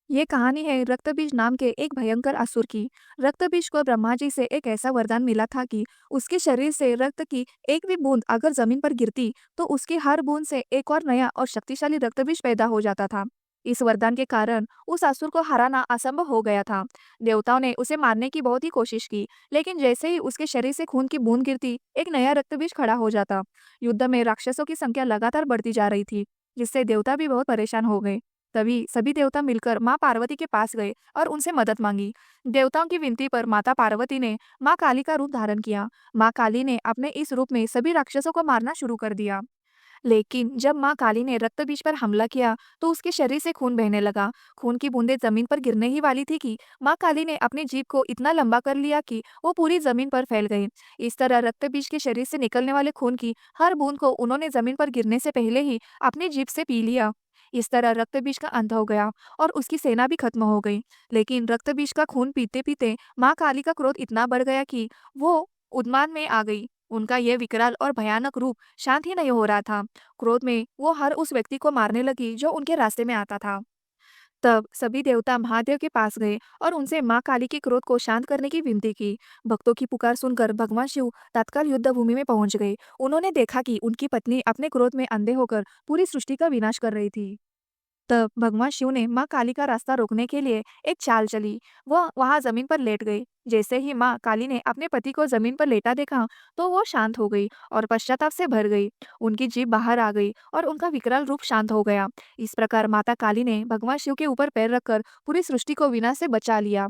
ये कहानी है रक्तबीज नाम के एक भयंकर असुर की। रक्तबीज को ब्रह्मा जी से एक ऐसा वरदान मिला था कि उसके शरीर से रक्त की एक भी बूंद अगर जमीन पर गिरती तो उसकी हर बूंद से एक और नया और शक्तिशाली रक्तबीज पैदा हो जाता था। इस वरदान के कारण उस असुर को हराना असंभव हो गया था। देवताओं ने उसे मारने की बहुत ही कोशिश की, लेकिन जैसे ही उसके शरीर से खून की बूंद गिरती एक नया रक्तबीज खड़ा हो जाता। युद्ध में राक्षसों की संख्या लगातार बढ़ती जा रही थी, जिससे देवता भी बहुत परेशान हो गए। तभी सभी देवता मिलकर माँ पार्वती के पास गए और उनसे मदद मांगी। देवताओं की विनती पर माता पार्वती ने माँ काली का रूप धारण किया। माँ काली ने अपने इस रूप में सभी राक्षसों को मारना शुरू कर दिया। लेकिन जब माँ काली ने रक्तबीज पर हमला किया तो उसके शरीर से खून बहने लगा। खून की बूंदें जमीन पर गिरने ही वाली थी कि माँ काली ने अपनी जीभ को इतना लंबा कर लिया कि वो पूरी जमीन पर फैल गई। इस तरह रक्तबीज के शरीर से निकलने वाले खून की हर बूंद को उन्होंने जमीन पर गिरने से पहले ही अपनी जीभ से पी लिया। इस तरह रक्तबीज का अंत हो गया और उसकी सेना भी खत्म हो गई। लेकिन रक्तबीज का खून पीते पीते माँ काली का क्रोध इतना बढ़ गया कि वो उन्माद में आ गई। उनका यह विकराल और भयानक रूप शांत ही नहीं हो रहा था। क्रोध में वो हर उस व्यक्ति को मारने लगी जो उनके रास्ते में आता था। तब सभी देवता महादेव के पास गए और उनसे माँ काली के क्रोध को शांत करने की विनती की। भक्तों की पुकार सुनकर भगवान शिव तत्काल युद्ध भूमि में पहुंच गए। उन्होंने देखा कि उनकी पत्नी अपने क्रोध में अंधे होकर पूरी सृष्टि का विनाश कर रही थी। तब भगवान शिव ने माँ काली का रास्ता रोकने के लिए एक चाल चली। वह वहां जमीन पर लेट गई। जैसे ही माँ काली ने अपने पति को जमीन पर लेटा देखा तो वो शांत हो गई और पश्चाताप से भर गई। उनकी जीभ बाहर आ गई और उनका विकराल रूप शांत हो गया। इस प्रकार माता काली ने भगवान शिव के ऊपर पैर रखकर पूरी सृष्टि को विनाश से बचा लिया।